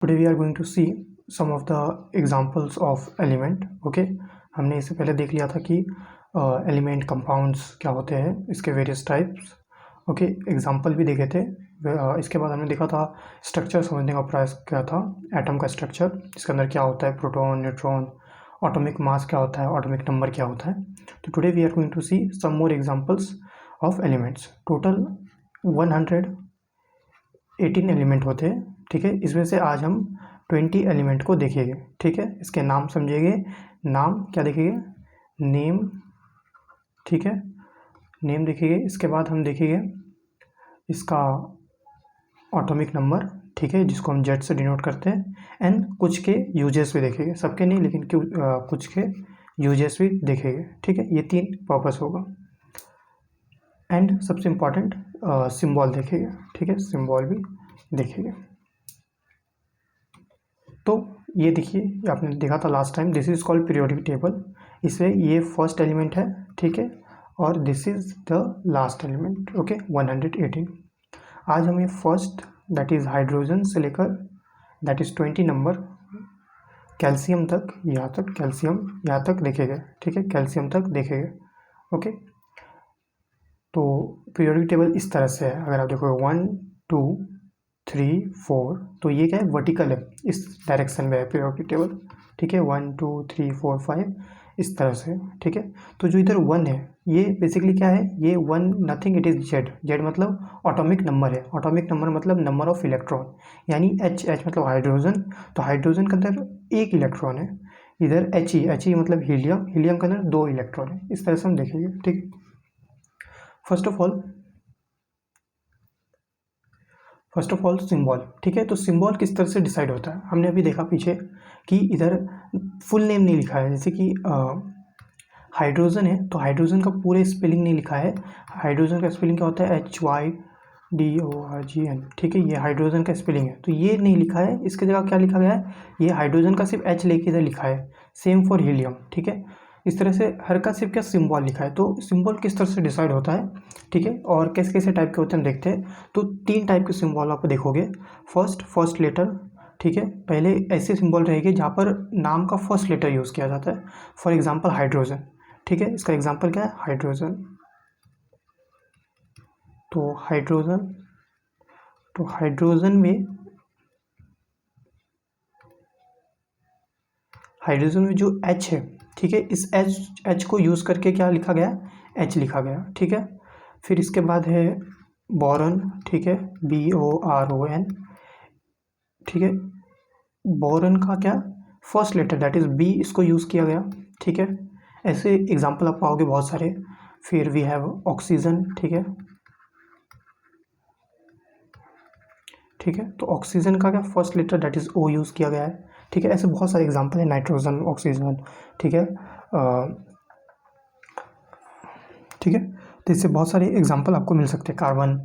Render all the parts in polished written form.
Today we are going to see some of the examples of element. Okay, हमने इससे पहले देख लिया था कि एलिमेंट कंपाउंड्स क्या होते हैं, इसके वेरियस टाइप्स। ओके, एग्जांपल भी देखे थे। इसके बाद हमने देखा था स्ट्रक्चर समझने का प्रयास किया था, एटम का स्ट्रक्चर, इसके अंदर क्या होता है, प्रोटॉन, न्यूट्रॉन, एटॉमिक मास क्या होता है, एटॉमिक नंबर क्या होता है। तो today we are going to see some more examples of elements. Total 118 element होते हैं। ठीक है, इसमें से आज हम 20 एलिमेंट को देखेंगे। ठीक है, इसके नाम समझेंगे। नाम क्या देखेंगे, नेम। ठीक है, नेम देखेंगे। इसके बाद हम देखेंगे इसका एटॉमिक नंबर, ठीक है, जिसको हम जेड से डिनोट करते हैं। एंड कुछ के यूजेस भी देखेंगे, सबके नहीं लेकिन कुछ के यूजेस भी देखेंगे। ठीक है, ये 3 पर्पस होगा। एंड सबसे इम्पॉर्टेंट सिंबल देखेंगे। ठीक है, सिंबल भी देखेंगे। तो ये देखिए, आपने देखा था last time, this is called periodic table. इसमें ये फर्स्ट एलिमेंट है, ठीक है, और this is the last element. Okay, 118। आज हमें फर्स्ट दैट इज हाइड्रोजन से लेकर दैट इज 20 नंबर कैल्शियम तक, यहाँ तक कैल्शियम यहाँ तक देखेंगे। ठीक है, कैल्शियम तक देखेंगे। ओके, तो पीरियोडिक टेबल इस तरह से है। अगर आप देखोगे 1 2 3 4, तो ये क्या है, वर्टिकल है, इस डायरेक्शन में है पीरियोडिक टेबल। ठीक है, 1 2 3 4 5 इस तरह से। ठीक है, तो जो इधर 1 है, ये बेसिकली क्या है, ये 1 nothing, it is Z. Z मतलब एटॉमिक नंबर है। एटॉमिक नंबर मतलब नंबर ऑफ इलेक्ट्रॉन, यानी एच मतलब हाइड्रोजन। तो हाइड्रोजन के अंदर 1 इलेक्ट्रॉन है। इधर एच ई मतलब हीलियम, हीलियम के अंदर 2 इलेक्ट्रॉन है। इस तरह से हम देखेंगे। ठीक, फर्स्ट ऑफ ऑल सिंबल। ठीक है, तो सिंबल किस तरह से डिसाइड होता है, हमने अभी देखा पीछे कि इधर फुल नेम नहीं लिखा है। जैसे कि हाइड्रोजन है, तो हाइड्रोजन का पूरे स्पेलिंग नहीं लिखा है। हाइड्रोजन का स्पेलिंग क्या होता है, HYDORGN। ठीक है, ये हाइड्रोजन का स्पेलिंग है, तो ये नहीं लिखा है। इसके जगह क्या लिखा गया है, ये हाइड्रोजन का सिर्फ H लेके इधर लिखा है। Same for helium. ठीक है, इस तरह से हर का सिर्फ क्या सिंबल लिखा है। तो सिंबल किस तरह से डिसाइड होता है, ठीक है, और कैसे कैसे टाइप के होते हैं हम देखते हैं। तो 3 टाइप के सिंबल आप देखोगे। फर्स्ट लेटर, ठीक है, पहले ऐसे सिंबल रहेंगे जहाँ पर नाम का फर्स्ट लेटर यूज़ किया जाता है। For example hydrogen. ठीक है, इसका एग्जांपल क्या है, हाइड्रोजन। तो हाइड्रोजन में जो H है, ठीक है, इस H को यूज़ करके क्या लिखा गया, H लिखा गया। ठीक है, फिर इसके बाद है बोरॉन। ठीक है, BORON। ठीक है, बोरॉन का क्या, first letter that is B, इसको यूज़ किया गया। ठीक है, ऐसे एग्जांपल आप पाओगे बहुत सारे। फिर वी हैव ऑक्सीजन। ठीक है, ठीक है, तो ऑक्सीजन का क्या, first letter that is O use किया गया है। ठीक है, ऐसे बहुत सारे एग्जांपल है, नाइट्रोजन, ऑक्सीजन। ठीक है, ठीक है, तो इससे बहुत सारे एग्जांपल आपको मिल सकते हैं, कार्बन,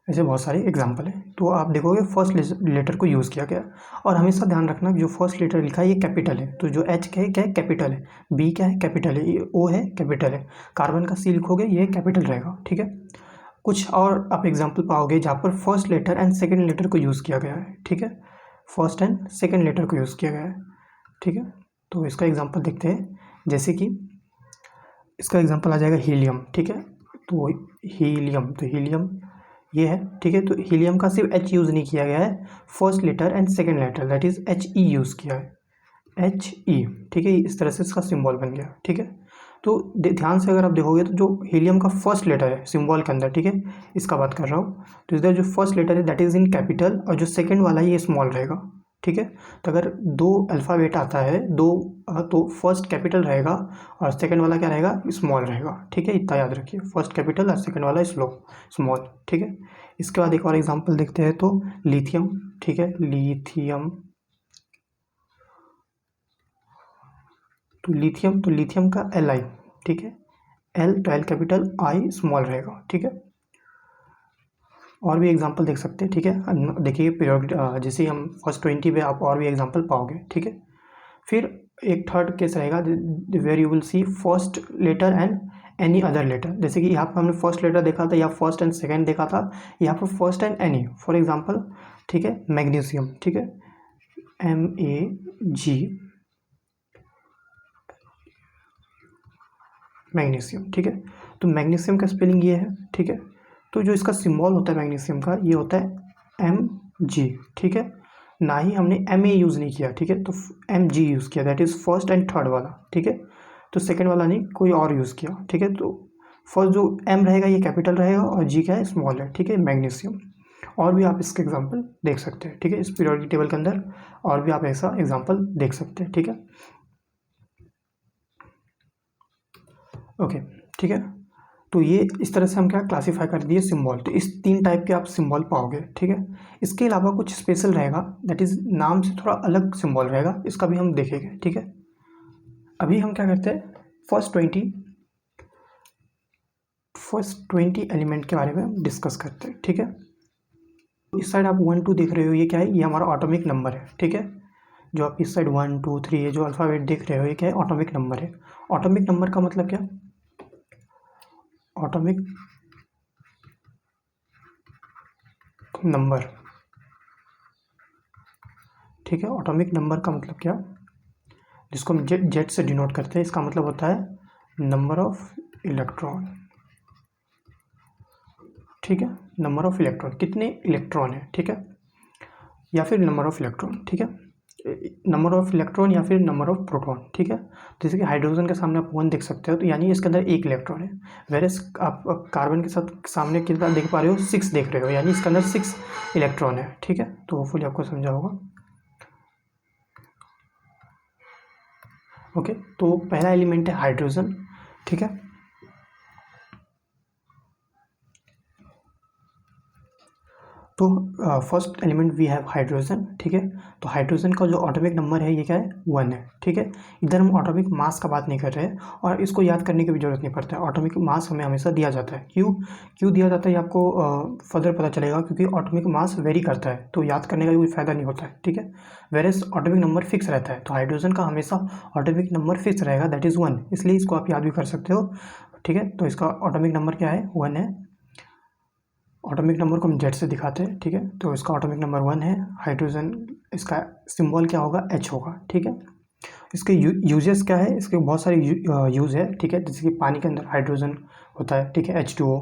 ऐसे बहुत सारे एग्जांपल हैं। तो आप देखोगे फर्स्ट लेटर को यूज़ किया गया। और हमेशा ध्यान रखना जो फर्स्ट लेटर लिखा है ये कैपिटल है, तो जो H क्या है कैपिटल है, B क्या है कैपिटल है, ये O है कैपिटल है। कार्बन का C लिखोगे ये कैपिटल रहेगा। ठीक है, कुछ और आप एग्जाम्पल पाओगे जहाँ पर first letter and second letter को यूज़ किया गया है। ठीक है, फर्स्ट एंड सेकेंड लेटर को यूज़ किया गया है। ठीक है, तो इसका एग्जाम्पल देखते हैं। जैसे कि इसका एग्जांपल आ जाएगा हीलियम। ठीक है, तो हीलियम ये है। ठीक है, तो हीलियम का सिर्फ H यूज़ नहीं किया गया है, first letter and second letter that is HE use किया है, HE। ठीक है, इस तरह से इसका सिंबल बन गया। ठीक है, तो ध्यान से अगर आप देखोगे तो जो हीलियम का फर्स्ट लेटर है सिंबल के अंदर, ठीक है, इसका बात कर रहा हूँ, तो इधर जो फर्स्ट लेटर है दैट इज इन कैपिटल, और जो सेकेंड वाला है ये स्मॉल रहेगा। ठीक है, तो अगर 2 अल्फ़ाबेट आता है, तो फर्स्ट कैपिटल रहेगा और सेकंड वाला क्या रहेगा, स्मॉल रहेगा। ठीक है, इतना याद रखिए, फर्स्ट कैपिटल और सेकंड वाला स्मॉल। ठीक है, इसके बाद एक और एग्जांपल देखते हैं, तो लिथियम। ठीक है, तो लिथियम का Li। ठीक है, L तो L कैपिटल, I स्मॉल रहेगा। ठीक है, और भी एग्जांपल देख सकते हैं। ठीक है, देखिए पीरियोडिक, जैसे हम फर्स्ट 20 पे आप और भी एग्जांपल पाओगे। ठीक है, फिर एक थर्ड केस रहेगा where you will see first letter and any other letter. जैसे कि यहाँ पर हमने फर्स्ट लेटर देखा था, या फर्स्ट एंड सेकंड देखा था, यहाँ पर first and any. For example, ठीक है, मैग्नीशियम। ठीक है, MAG, मैग्नीशियम, ठीक है। तो मैग्नीशियम का स्पेलिंग ये है, ठीक है। तो जो इसका सिंबल होता है मैग्नीशियम का, ये होता है Mg, ठीक है। ना ही हमने Ma यूज़ नहीं किया, ठीक है, तो Mg यूज़ किया, that is first and third वाला, ठीक है। तो सेकेंड वाला नहीं, कोई और यूज़ किया, ठीक है। तो फर्स्ट जो M रहेगा ये कैपिटल रहेगा और G क्या है, स्मॉल है, ठीक है, मैग्नीशियम। और भी आप इसके एग्जाम्पल देख सकते हैं, ठीक है, इस पीरियोडिक टेबल के अंदर और भी आप ऐसा एग्जाम्पल देख सकते हैं, ठीक है। ओके, ठीक है। तो ये इस तरह से हम क्या क्लासीफाई कर दिए सिंबल। तो इस 3 टाइप के आप सिंबल पाओगे, ठीक है। इसके अलावा कुछ स्पेशल रहेगा, दैट इज़ नाम से थोड़ा अलग सिंबल रहेगा, इसका भी हम देखेंगे, ठीक है। अभी हम क्या करते हैं, फर्स्ट 20 एलिमेंट के बारे में हम डिस्कस करते हैं, ठीक है। इस साइड आप 1 2 देख रहे हो, ये क्या है, ये हमारा ऑटोमिक नंबर है, ठीक है। जो आप इस साइड 1 2 3 ये जो अल्फ़ाबेट देख रहे हो, ये क्या है, ऑटोमिक नंबर है। ऑटोमिक नंबर का मतलब क्या, ऑटोमिक नंबर, ठीक है। ऑटोमिक नंबर का मतलब क्या, जिसको हम जेट से डिनोट करते हैं, इसका मतलब होता है नंबर ऑफ इलेक्ट्रॉन, ठीक है। नंबर ऑफ इलेक्ट्रॉन, कितने इलेक्ट्रॉन है, ठीक है, या फिर नंबर ऑफ इलेक्ट्रॉन, ठीक है। नंबर ऑफ इलेक्ट्रॉन या फिर नंबर ऑफ प्रोटॉन, ठीक है। जैसे कि हाइड्रोजन के सामने आप 1 देख सकते हो, तो यानी इसके अंदर 1 इलेक्ट्रॉन है। वेरस आप कार्बन के साथ सामने कितना देख पा रहे हो, 6 देख रहे हो, यानी इसके अंदर 6 इलेक्ट्रॉन है, ठीक है। तो होपफुली आपको समझा होगा। ओके, तो पहला एलिमेंट है हाइड्रोजन, ठीक है। तो first element we have hydrogen, ठीक है। तो हाइड्रोजन का जो ऑटोमिक नंबर है ये क्या है, 1 है, ठीक है। इधर हम ऑटोमिक मास का बात नहीं कर रहे हैं, और इसको याद करने की भी जरूरत नहीं पड़ता है। ऑटोमिक मास हमें हमेशा दिया जाता है, क्यों दिया जाता है, ये आपको फर्दर पता चलेगा, क्योंकि ऑटोमिक मास वेरी करता है, तो याद करने का कोई फायदा नहीं होता है, ठीक है। वेरएस ऑटोमिक नंबर फिक्स रहता है, तो हाइड्रोजन का हमेशा ऑटोमिक नंबर फिक्स रहेगा, दैट इज़ 1, इसलिए इसको आप याद भी कर सकते हो, ठीक है। तो इसका ऑटोमिक नंबर क्या है, 1 है। ऑटोमिक नंबर को हम जेड से दिखाते हैं, ठीक है। तो इसका ऑटोमिक नंबर 1 है। हाइड्रोजन, इसका सिंबल क्या होगा, H होगा, ठीक है। इसके यूजेस क्या है, इसके बहुत सारे यूज़ है, ठीक है। जैसे कि पानी के अंदर हाइड्रोजन होता है, ठीक है, H2O।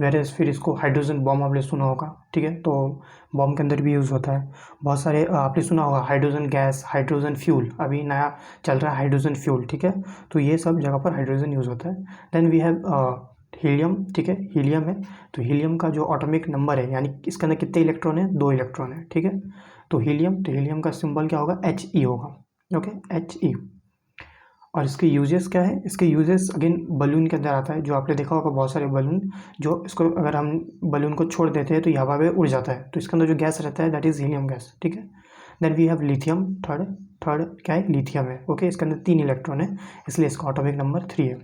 वेरएस फिर इसको हाइड्रोजन बॉम्ब आपने सुना होगा, ठीक है, तो बॉम्ब के अंदर भी यूज़ होता है। बहुत सारे आपने सुना होगा हाइड्रोजन गैस, हाइड्रोजन फ्यूल, अभी नया चल रहा है हाइड्रोजन फ्यूल, ठीक है। तो ये सब जगह पर हाइड्रोजन यूज़ होता है। देन वी हैव हीलियम, ठीक है, हीलियम है। तो हीलियम का जो ऑटोमिक नंबर है, यानी इसके अंदर कितने इलेक्ट्रॉन है, 2 इलेक्ट्रॉन है, ठीक है। तो हीलियम का सिंबल क्या होगा, He होगा, ओके, He। और इसके यूजेस क्या है, इसके यूजेस अगेन बलून के अंदर आता है। जो आपने देखा होगा बहुत सारे बलून, जो इसको अगर हम बलून को छोड़ देते हैं तो ये हवा में उड़ जाता है, तो इसके अंदर जो गैस रहता है दैट इज़ हीलियम गैस, ठीक है। Then we have lithium, third क्या है, लिथियम है, ओके। इसके अंदर 3 इलेक्ट्रॉन है, इसलिए इसका ऑटोमिक नंबर 3 है,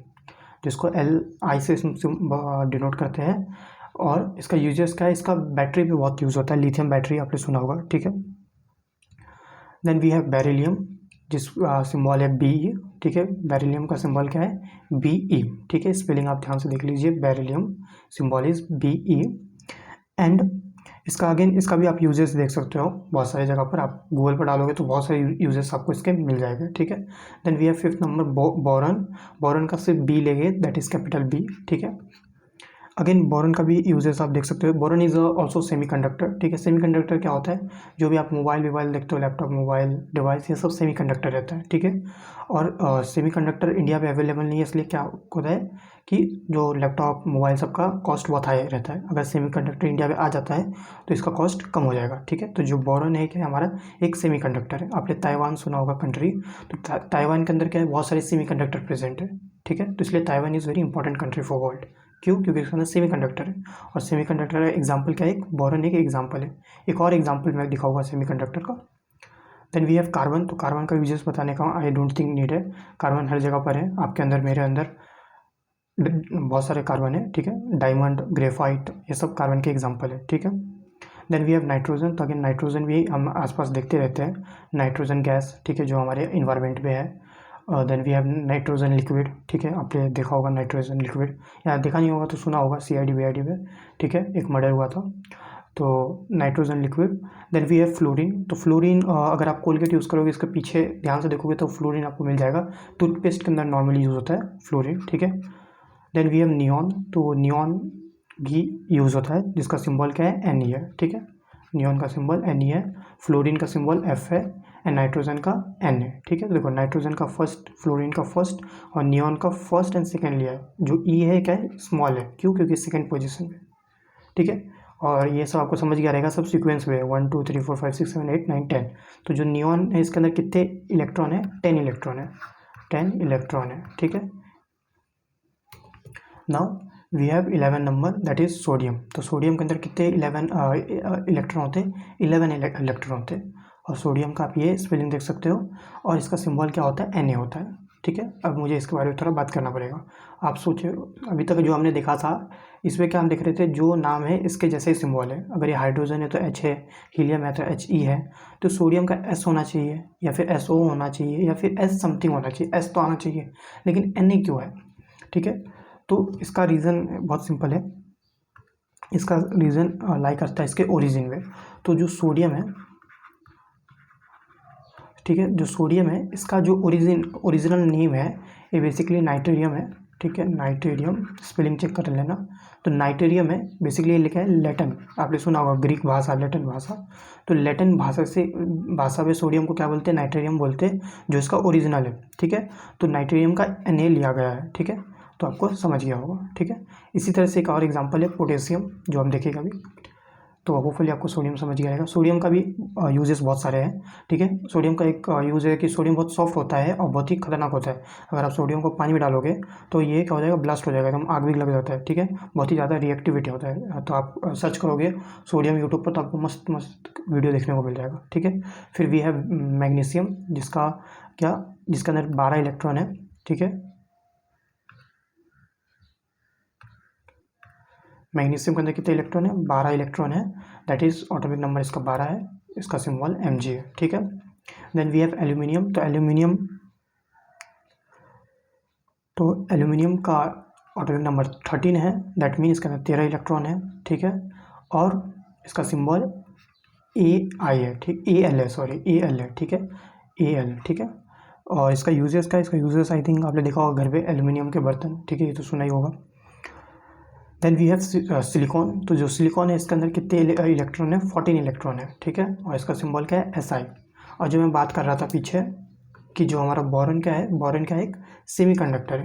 जिसको Li से डिनोट करते हैं। और इसका यूजेस क्या है, इसका बैटरी भी बहुत यूज़ होता है, लिथियम बैटरी आपने सुना होगा, ठीक है। देन वी हैव बेरिलियम, जिस सिंबल है Be, ठीक है। बेरिलियम का सिंबल क्या है, Be, ठीक है। स्पेलिंग आप ध्यान से देख लीजिए, beryllium symbol is Be। And इसका अगेन, इसका भी आप यूजेस देख सकते हो बहुत सारी जगह पर, आप गूगल पर डालोगे तो बहुत सारे यूजेस आपको इसके मिल जाएगा, ठीक है। Then we have 5th number boron का सिर्फ बी लेंगे, दैट इज कैपिटल B, ठीक है। अगेन बोरन का भी यूजेस आप देख सकते हो। बोरन इज ऑल्सो सेमीकंडक्टर, ठीक है। सेमीकंडक्टर क्या होता है, जो भी आप मोबाइल देखते हो, लैपटॉप, मोबाइल डिवाइस, ये सब सेमीकंडक्टर रहता है, ठीक है। और सेमीकंडक्टर इंडिया में अवेलेबल नहीं है, इसलिए क्या होता है कि जो लैपटॉप, मोबाइल सबका कॉस्ट बहुत हाई रहता है। अगर सेमीकंडक्टर इंडिया में आ जाता है तो इसका कॉस्ट कम हो जाएगा, ठीक है। तो जो बोरन है क्या, हमारा एक सेमीकंडक्टर है। आपने ताइवान सुना होगा कंट्री, तो ताइवान के अंदर क्या है, बहुत सारे सेमीकंडक्टर प्रेजेंट है, ठीक है। तो इसलिए Taiwan is very important country for world, क्यों, क्योंकि इसके अंदर सेमीकंडक्टर है। और सेमीकंडक्टर का एग्जांपल क्या है, एक बोरन एक एग्जांपल है। एक और एग्जांपल मैं दिखाऊंगा सेमीकंडक्टर का। देन वी हैव कार्बन, तो कार्बन का यूजेस बताने का आई डोंट थिंक नीड है, कार्बन हर जगह पर है, आपके अंदर, मेरे अंदर बहुत सारे कार्बन है, ठीक है। डायमंड, ग्रेफाइट, ये सब कार्बन के एग्जाम्पल है, ठीक है। देन वी हैव नाइट्रोजन, तो अगेन नाइट्रोजन भी हम आसपास देखते रहते हैं, नाइट्रोजन गैस, ठीक है, जो हमारे इन्वायरमेंट में है। Then we have nitrogen liquid, ठीक है। आपने देखा होगा नाइट्रोजन लिक्विड, या देखा नहीं होगा तो सुना होगा, CID BID में, ठीक है, एक मर्डर हुआ था। तो nitrogen liquid. Then we have fluorine. तो फ्लोरीन अगर आप कोलगेट यूज़ करोगे इसके पीछे ध्यान से देखोगे तो फ्लोरीन आपको मिल जाएगा। टूथपेस्ट के अंदर नॉर्मली यूज़ होता है फ्लोरीन, ठीक है। Then we have neon. तो नियॉन भी यूज़ होता है जिसका सिंबल क्या है, Ne है, ठीक है। नियॉन का सिंबल Ne है, फ्लोरीन का सिंबल F है एंड नाइट्रोजन का N है, ठीक है। तो देखो नाइट्रोजन का फर्स्ट, फ्लोरीन का फर्स्ट और नियॉन का फर्स्ट एंड सेकेंड लिया है। जो E है क्या है, स्मॉल है, क्यों, क्योंकि सेकेंड पोजिशन में, ठीक है। और ये सब आपको समझ गया रहेगा, सब सीक्वेंस में 1 2 3 4 5 6 7 8 9 10। तो जो नियॉन है इसके अंदर कितने इलेक्ट्रॉन है, 10 इलेक्ट्रॉन है, 10 इलेक्ट्रॉन है, ठीक है। Now we have 11 number, that is sodium. तो सोडियम के अंदर कितने 11 इलेक्ट्रॉन होते हैं, 11 इलेक्ट्रॉन होते हैं। और सोडियम का आप ये स्पेलिंग देख सकते हो और इसका सिंबल क्या होता है, Na होता है, ठीक है। अब मुझे इसके बारे में थोड़ा बात करना पड़ेगा। आप सोचिए अभी तक जो हमने देखा था इसमें क्या हम देख रहे थे, जो नाम है इसके जैसे ही सिंबल है। अगर ये हाइड्रोजन है तो H है, हीलियम है तो He है। तो सोडियम का S होना चाहिए या फिर SO होना चाहिए या फिर S समथिंग होना चाहिए, S तो आना चाहिए, लेकिन Na क्यों है, ठीक है। तो इसका रीज़न बहुत सिंपल है। इसका रीज़न लाई करता है इसके ओरिजिन में। तो जो सोडियम है, ठीक है, जो सोडियम है इसका जो ओरिजिनल नेम है ये बेसिकली नाइट्रेरियम है, ठीक है। नाइट्रेरियम, स्पेलिंग चेक कर लेना। तो नाइट्रेरियम है बेसिकली, ये लिखा है लैटिन, आपने सुना होगा ग्रीक भाषा, लैटिन भाषा। तो लैटिन भाषा में सोडियम को क्या बोलते हैं, नाइट्रेरियम बोलते हैं, जो इसका ओरिजिनल है, ठीक है। तो नाइट्रेरियम का Na लिया गया है, ठीक है। तो आपको समझ गया होगा, ठीक है। इसी तरह से एक और एग्जांपल है पोटेशियम, जो हम देखेंगे अभी। तो होपफुली आपको सोडियम समझ गया रहेगा। सोडियम का भी यूजेस बहुत सारे हैं, ठीक है। सोडियम का एक यूज़ है कि सोडियम बहुत सॉफ्ट होता है और बहुत ही खतरनाक होता है। अगर आप सोडियम को पानी में डालोगे तो ये क्या हो जाएगा, ब्लास्ट हो जाएगा, एकदम आग भी लग जाता है, ठीक है। बहुत ही ज़्यादा रिएक्टिविटी होता है। तो आप सर्च करोगे सोडियम यूट्यूब पर तो आपको मस्त मस्त वीडियो देखने को मिल जाएगा, ठीक है। फिर वी हैव मैग्नीशियम, जिसके अंदर 12 इलेक्ट्रॉन है, ठीक है। मैग्नीशियम के अंदर कितने इलेक्ट्रॉन है, 12 इलेक्ट्रॉन है, दैट इज एटॉमिक नंबर इसका 12 है, इसका सिंबल Mg है, ठीक है। Then we have aluminium. तो एल्यूमिनियम का एटॉमिक नंबर 13 है, दैट मीन इसके अंदर 13 इलेक्ट्रॉन है, ठीक है। और इसका सिंबल Ai है, ठीक, Al है, सॉरी Al है, ठीक है, Al, ठीक है। और इसका यूजेस आई थिंक आपने देखा होगा घर पे एल्यूमिनियम के बर्तन, ठीक है, ये तो सुना ही होगा। Then we have silicon. तो जो सिलिकॉन है इसके अंदर कितने इलेक्ट्रॉन है, 14 इलेक्ट्रॉन है, ठीक है। और इसका सिंबल क्या है, Si। और जो मैं बात कर रहा था पीछे कि जो हमारा बोरॉन क्या है, बोरॉन क्या है, एक सेमीकंडक्टर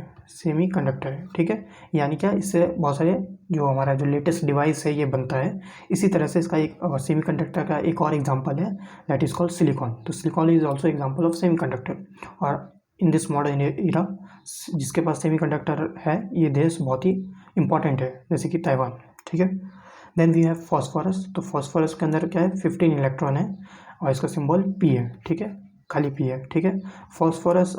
है, ठीक है। यानी क्या, इससे बहुत सारे जो हमारा जो लेटेस्ट डिवाइस है ये बनता है। इसी तरह से इसका एक सेमीकंडक्टर का एक और एग्जांपल है, दैट इज कॉल्ड सिलिकॉन। तो silicon is also example of semiconductor. और इन दिस मॉडर्न एरा जिसके पास सेमीकंडक्टर है ये देश बहुत ही इंपॉर्टेंट है, जैसे कि ताइवान, ठीक है। Then we have phosphorus. तो फॉस्फोरस के अंदर क्या है, 15 इलेक्ट्रॉन है और इसका सिंबल P है, ठीक है, खाली P है, ठीक है। फॉस्फोरस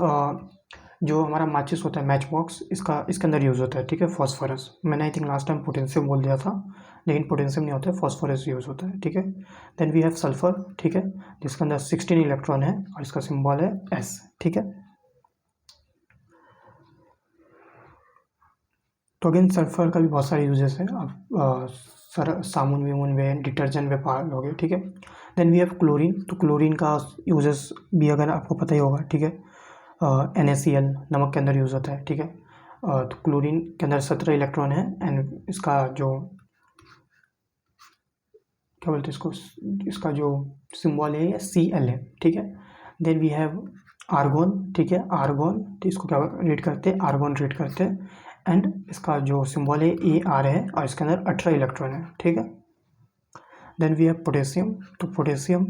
जो हमारा माचिस होता है, मैच बॉक्स, इसके अंदर यूज़ होता है, ठीक है, फॉस्फोरस। मैंने I think last time potassium बोल दिया था, लेकिन पोटेशियम नहीं होता है, फॉस्फोरस यूज़ होता है, ठीक है। देन वी हैव सल्फर, ठीक है, जिसके अंदर 16 इलेक्ट्रॉन है और इसका सिंबल है S, ठीक है। तो अगेन सल्फर का भी बहुत सारे यूजेस हैं, आप साबुन वेमुन में, डिटर्जेंट में पालोगे, ठीक है। Then we have chlorine. तो क्लोरीन का यूजेस भी अगर आपको पता ही होगा, ठीक है। NaCl नमक के अंदर यूज़ होता है, ठीक है। तो क्लोरीन के अंदर 17 इलेक्ट्रॉन है एंड इसका जो क्या बोलते हैं इसको, इसका जो सिंबल है ये Cl है, ठीक है। देन वी हैव आर्गोन, ठीक है, आर्गोन, तो इसको क्या रीड करते हैं, आर्गोन रीड करते हैं एंड इसका जो सिंबल है Ar है और इसके अंदर 18 इलेक्ट्रॉन है, ठीक है। Then we have potassium. तो पोटेशियम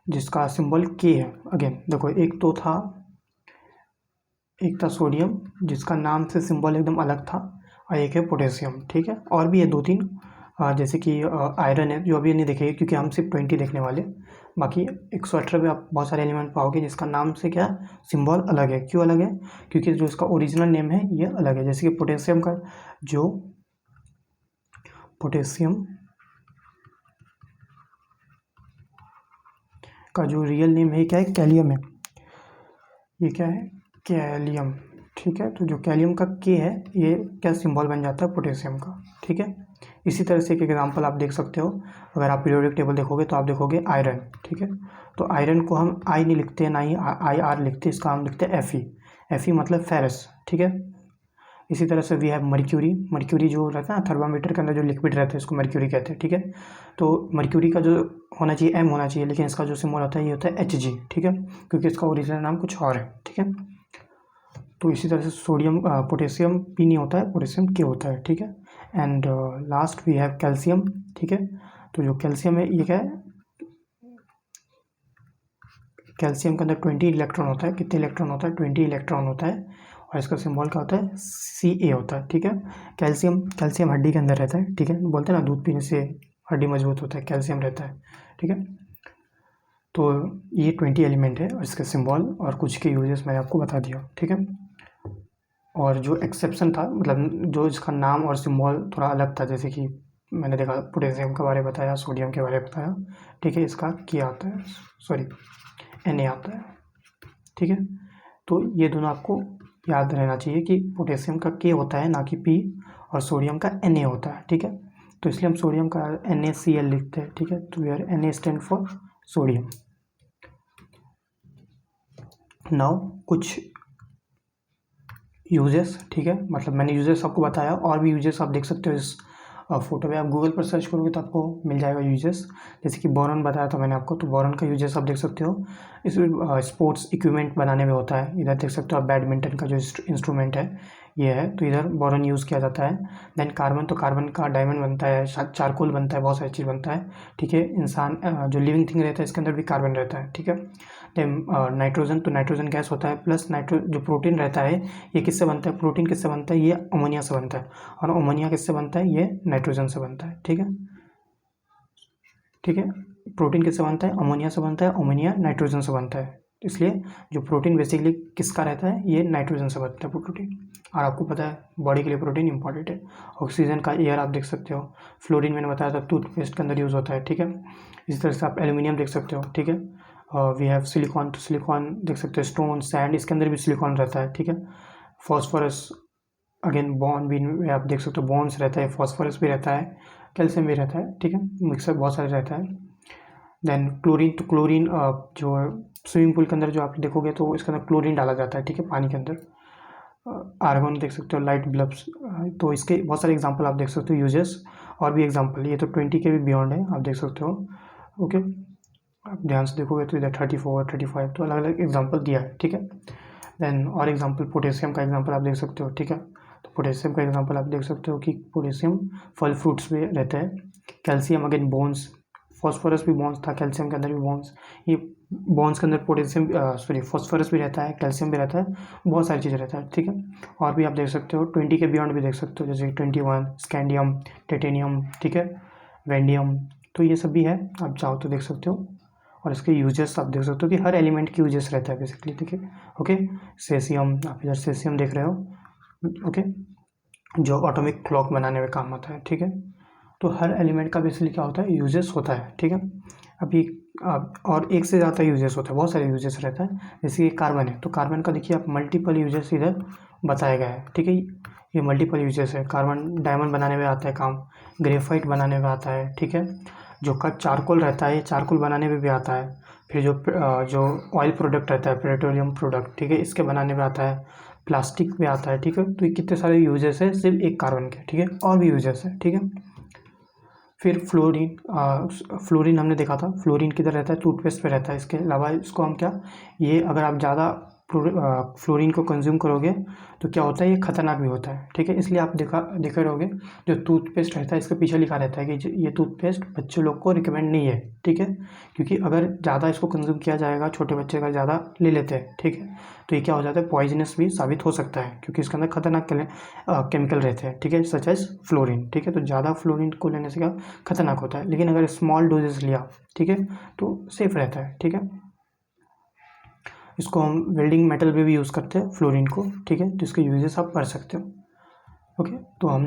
जिसका सिंबल K है, अगेन देखो एक था सोडियम जिसका नाम से सिंबल एकदम अलग था और एक है पोटेशियम, ठीक है। और भी है 2-3 जैसे कि आयरन है, जो अभी नहीं देखेंगे क्योंकि हम सिर्फ 20 देखने वाले। बाकी 118 में आप बहुत सारे एलिमेंट पाओगे जिसका नाम से क्या सिंबल अलग है। क्यों अलग है, क्योंकि जो इसका ओरिजिनल नेम है ये अलग है। जैसे कि पोटेशियम का जो रियल नेम है क्या है, कैलियम है, ये क्या है, कैलियम, ठीक है। तो जो कैलियम का K है ये क्या सिंबल बन जाता है पोटेशियम का, ठीक है। इसी तरह से एक एग्जांपल आप देख सकते हो, अगर आप पीरियोडिक टेबल देखोगे तो आप देखोगे आयरन, ठीक है। तो आयरन को हम आई नहीं लिखते, ना ही आई आर लिखते, इसका हम लिखते हैं एफ ई। एफ ई मतलब फेरस, ठीक है। इसी तरह से वी हैव मर्क्यूरी। मर्क्यूरी जो रहता है ना, थर्मामीटर के अंदर जो लिक्विड रहता है इसको मर्क्यूरी कहते हैं, ठीक है। तो मर्क्यूरी का जो होना चाहिए एम होना चाहिए, लेकिन इसका जो सिंबल होता है ये होता है एच जी, ठीक है, क्योंकि इसका ओरिजिनल नाम कुछ और है, ठीक है। तो इसी तरह से सोडियम पोटेशियम पी नहीं होता है, पोटेशियम के होता है, ठीक है। And last we have calcium, ठीक है। तो जो कैल्शियम है ये क्या है, कैल्शियम के अंदर 20 इलेक्ट्रॉन होता है। कितने इलेक्ट्रॉन होता है? 20 इलेक्ट्रॉन होता है, और इसका सिंबल क्या होता है? सी ए होता है, ठीक है। कैल्शियम हड्डी के अंदर रहता है, ठीक है। बोलते हैं ना दूध पीने से हड्डी मजबूत होता है, कैल्शियम रहता है, ठीक है। तो ये 20 एलिमेंट है और इसके सिंबल और कुछ के यूजेस मैंने आपको बता दिया, ठीक है। और जो एक्सेप्शन था, मतलब जो इसका नाम और सिंबल थोड़ा अलग था, जैसे कि मैंने देखा पोटेशियम के बारे में बताया, सोडियम के बारे में बताया, ठीक है। इसका क्या आता है, सॉरी Na आता है, ठीक है। तो ये दोनों आपको याद रहना चाहिए कि पोटेशियम का K होता है ना कि P, और सोडियम का Na होता है, ठीक है। तो इसलिए हम सोडियम का NaCl लिखते हैं, ठीक है। तो यार Na stand for sodium. Now कुछ यूजेस, ठीक है, मतलब मैंने यूजेस आपको बताया, और भी यूजेस आप देख सकते हो इस फोटो में। आप गूगल पर सर्च करोगे तो आपको मिल जाएगा यूजेस। जैसे कि बोरॉन बताया था मैंने आपको, तो बोरॉन का यूजेस आप देख सकते हो, इस स्पोर्ट्स इक्विपमेंट बनाने में होता है। इधर देख सकते हो आप बैडमिंटन का जो इंस्ट्रूमेंट है ये है, तो इधर बोरॉन यूज़ किया जाता है। देन कार्बन, तो कार्बन का डायमंड बनता है, चारकोल बनता है, बहुत सारी चीज़ बनता है, ठीक है। इंसान जो लिविंग थिंग रहता है इसके अंदर भी कार्बन रहता है, ठीक है। देन नाइट्रोजन, तो नाइट्रोजन गैस होता है, प्लस जो प्रोटीन रहता है ये किससे बनता है? प्रोटीन किससे बनता है? ये अमोनिया से बनता है, और अमोनिया किससे बनता है? ये नाइट्रोजन से बनता है, ठीक है, ठीक है। प्रोटीन किससे बनता है? अमोनिया से बनता है, अमोनिया नाइट्रोजन से बनता है, इसलिए जो प्रोटीन बेसिकली किसका रहता है? ये नाइट्रोजन से बनता है प्रोटीन। और आपको पता है बॉडी के लिए प्रोटीन इंपॉर्टेंट है। ऑक्सीजन का एयर आप देख सकते हो। फ्लोरीन मैंने बताया था टूथपेस्ट के अंदर यूज़ होता है, ठीक है। इसी तरह से आप एल्यूमिनियम देख सकते हो, ठीक है। वी हैव सिलिकॉन, तो सिलिकॉन देख सकते हो, स्टोन, सैंड, इसके अंदर भी सिलिकॉन रहता है, ठीक है। फॉस्फोरस, अगेन बॉन्ड भी आप देख सकते हो, बॉन्ड्स रहता है, फॉस्फोरस भी रहता है, कैल्शियम भी रहता है, ठीक है। मिक्सर बहुत सारे रहता है। देन क्लोरीन, तो क्लोरीन जो स्विमिंग पूल के अंदर जो आप देखोगे तो इसके अंदर क्लोरीन डाला जाता है, ठीक है, पानी के अंदर। आर्गन देख सकते हो, लाइट बल्ब्स, तो इसके बहुत सारे एग्जांपल आप देख सकते हो, यूजेस और भी एग्जांपल। ये तो 20 के भी बियॉन्ड है, आप देख सकते हो, ओके। आप ध्यान से देखोगे तो इधर 34, 35, तो अलग अलग एग्जांपल दिया है, ठीक है। देन और एग्जांपल पोटेशियम का एग्जांपल आप देख सकते हो, ठीक है। तो पोटेशियम का एग्जांपल आप देख सकते हो कि पोटेशियम फल फ्रूट्स में रहता है। कैल्शियम अगेन बोन्स, फॉस्फोरस भी बोन्स था, कैल्शियम के अंदर भी बोन्स, ये बोन्स के अंदर पोटेशियम सॉरी फॉस्फोरस भी रहता है, कैल्शियम भी रहता है, बहुत सारी चीज़ें रहता है, ठीक है। और भी आप देख सकते हो 20 के बियॉन्ड भी देख सकते हो, जैसे 21 स्कैंडियम, टाइटेनियम, ठीक है, वेंडियम, तो ये सब भी है, आप चाहो तो देख सकते हो। और इसके यूजेस आप देख सकते हो कि हर एलिमेंट की यूजेस रहता है बेसिकली, ठीक है, ओके। सेसियम, आप इधर सेसियम देख रहे हो, ओके, जो एटॉमिक क्लॉक बनाने में काम आता है, ठीक है। तो हर एलिमेंट का बेसिकली क्या होता है? यूजेस होता है, ठीक है। अभी और एक से ज़्यादा यूजेस होता है, बहुत सारे यूजेस रहता है। जैसे ये कार्बन है, तो कार्बन का देखिए आप मल्टीपल यूजेस इधर बताया गया है, ठीक है। ये मल्टीपल यूजेस है। कार्बन डायमंड बनाने में आता है काम, ग्रेफाइट बनाने में आता है, ठीक है। जो का चारकोल रहता है, ये चारकोल बनाने में भी आता है। फिर जो ऑयल प्रोडक्ट रहता है, पेट्रोलियम प्रोडक्ट, ठीक है, इसके बनाने में आता है। प्लास्टिक में आता है, ठीक है। तो ये कितने सारे यूजेस है सिर्फ एक कार्बन के, ठीक है, और भी यूजेस है, ठीक है। फिर फ्लोरीन हमने देखा था, फ्लोरीन किधर रहता है? टूथपेस्ट पे रहता है। इसके अलावा इसको हम क्या, ये अगर आप ज़्यादा फ्लोरीन को कंज्यूम करोगे तो क्या होता है? ये खतरनाक भी होता है, ठीक है। इसलिए आप देखे रहोगे जो टूथपेस्ट रहता है इसके पीछे लिखा रहता है कि ये टूथपेस्ट बच्चे लोग को रिकमेंड नहीं है, ठीक है, क्योंकि अगर ज़्यादा इसको कंज्यूम किया जाएगा, छोटे बच्चे का ज़्यादा ले लेते हैं, ठीक है, तो ये क्या हो जाता है? पॉइजनस भी साबित हो सकता है, क्योंकि इसके अंदर खतरनाक केमिकल रहते हैं, ठीक है, सच एज फ्लोरीन, ठीक है। तो ज़्यादा फ्लोरीन को लेने से क्या खतरनाक होता है, लेकिन अगर स्मॉल डोजेस लिया, ठीक है, तो सेफ रहता है, ठीक है। इसको हम वेल्डिंग मेटल में भी यूज़ करते हैं फ्लोरीन को, ठीक है। तो इसके यूजेस आप पढ़ सकते हो, ओके। तो हम